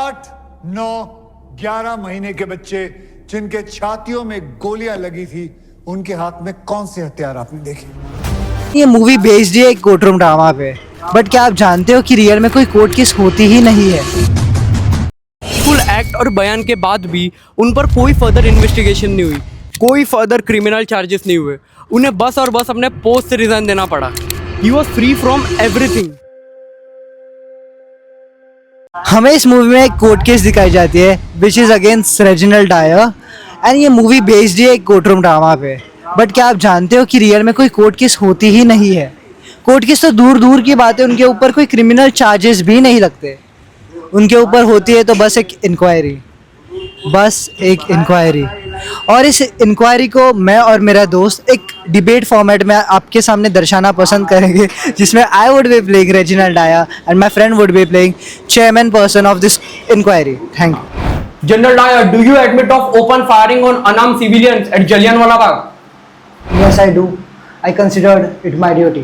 8, 9, 11 महीने के बच्चे जिनके छातियों में गोलियां लगी थी, उनके हाथ में कौन से हथियार आपने देखे? ये मूवी बेस्ड है एक कोर्ट रूम ड्रामा पे। बट क्या आप जानते हो कि रियल में कोई कोर्ट केस होती ही नहीं है। फुल एक्ट और बयान के बाद भी उन पर कोई फर्दर इन्वेस्टिगेशन नहीं हुई, कोई फर्दर क्रिमिनल चार्जेस नहीं हुए। उन्हें बस और बस अपने पोस्ट से रिजाइन देना पड़ा। He was free from everything. हमें इस मूवी में एक कोर्ट केस दिखाई जाती है which is against Reginald Dyer and ये मूवी बेस्ड है एक कोर्ट रूम ड्रामा पे। बट क्या आप जानते हो कि रियल में कोई कोर्ट केस होती ही नहीं है। कोर्ट केस तो दूर दूर की बात है, उनके ऊपर कोई क्रिमिनल चार्जेस भी नहीं लगते। उनके ऊपर होती है तो बस एक इंक्वायरी, बस एक इंक्वायरी। और इस इंक्वायरी को मैं और मेरा दोस्त एक डिबेट फॉर्मेट में आपके सामने दर्शाना पसंद करेंगे, जिसमें I would be playing Reginald Dyer and my friend would be playing chairman person of this inquiry. Thank you. General Dyer, do you admit of open firing on unarmed civilians at Jallianwala Bagh? Yes, I do. I considered it my duty.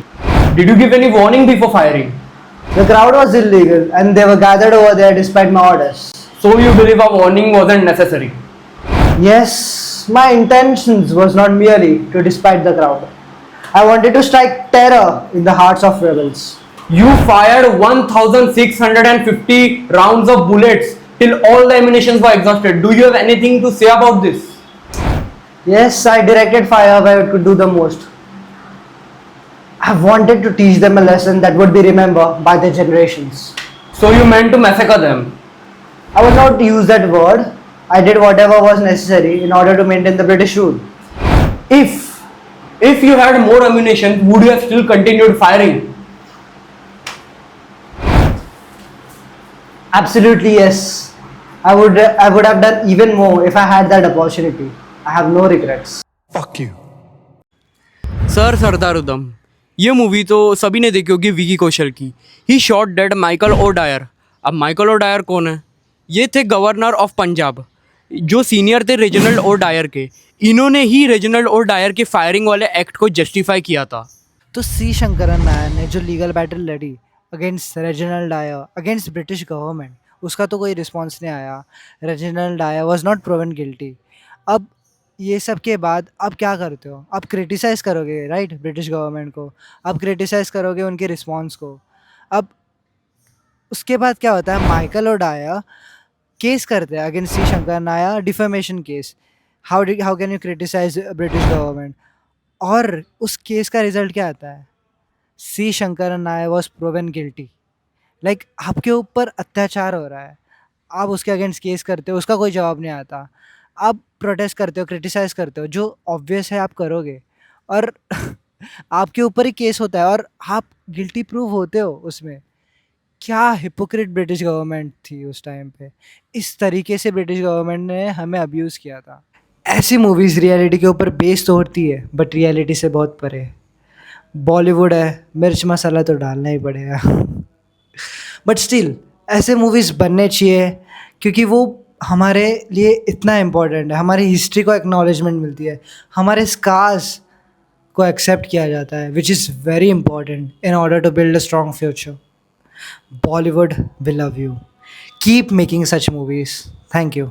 Did you give any warning before firing? The crowd was illegal and they were gathered over there despite my orders. So you believe a warning wasn't necessary? Yes, my intentions was not merely to despite the crowd. I wanted to strike terror in the hearts of rebels. You fired 1,650 rounds of bullets till all the ammunition were exhausted. Do you have anything to say about this? Yes, I directed fire where it could do the most. I wanted to teach them a lesson that would be remembered by their generations. So you meant to massacre them? I would not use that word. I did whatever was necessary in order to maintain the British rule. If you had more ammunition, would you have still continued firing? Absolutely yes. I would have done even more if I had that opportunity. I have no regrets. Fuck you. सर सरदार उधम, ये movie तो सभी ने देखी होगी विकी कौशल की। He shot dead Michael O'Dwyer. अब Michael O'Dwyer कौन है? ये थे गवर्नर ऑफ पंजाब, जो सीनियर थे रेजिनल्ड ओ डायर के। इन्होंने ही रेजिनल्ड ओ डायर के फायरिंग वाले एक्ट को जस्टिफाई किया था। तो सी शंकरन नायर ने जो लीगल बैटल लड़ी against Reginald Dyer, against British government, उसका तो कोई रिस्पॉन्स नहीं आया। Reginald Dyer was not proven guilty. अब ये सब के बाद अब क्या करते हो? आप क्रिटिसाइज़ करोगे राइट ब्रिटिश गवर्नमेंट को, आप क्रिटिसाइज़ करोगे उनके रिस्पॉन्स को। अब उसके बाद क्या होता है, माइकल और डायर केस करते हैं against C Shankar Nair, defamation case. How can you criticise British government? और उस केस का रिजल्ट क्या आता है? C Shankar Nair was proven guilty. Like आपके ऊपर अत्याचार हो रहा है, आप उसके अगेंस्ट केस करते हो, उसका कोई जवाब नहीं आता। आप प्रोटेस्ट करते हो, क्रिटिसाइज़ करते हो, जो ऑब्वियस है आप करोगे, और आपके ऊपर ही केस होता है और आप गिल्टी प्रूव होते हो उसमें। क्या हिपोक्रेट ब्रिटिश गवर्नमेंट थी उस टाइम पे। इस तरीके से ब्रिटिश गवर्नमेंट ने हमें अब्यूज़ किया था। ऐसी मूवीज़ रियलिटी के ऊपर बेस तो होती है बट रियलिटी से बहुत परे है। बॉलीवुड है, मिर्च मसाला तो डालना ही पड़ेगा। बट स्टिल ऐसे मूवीज़ बनने चाहिए क्योंकि वो हमारे लिए इतना इम्पोर्टेंट है। हमारी हिस्ट्री को एक्नॉलेजमेंट मिलती है, हमारे स्कार्स को एक्सेप्ट किया जाता है, which is very important in order to build a strong future. Bollywood will love you. Keep making such movies. Thank you.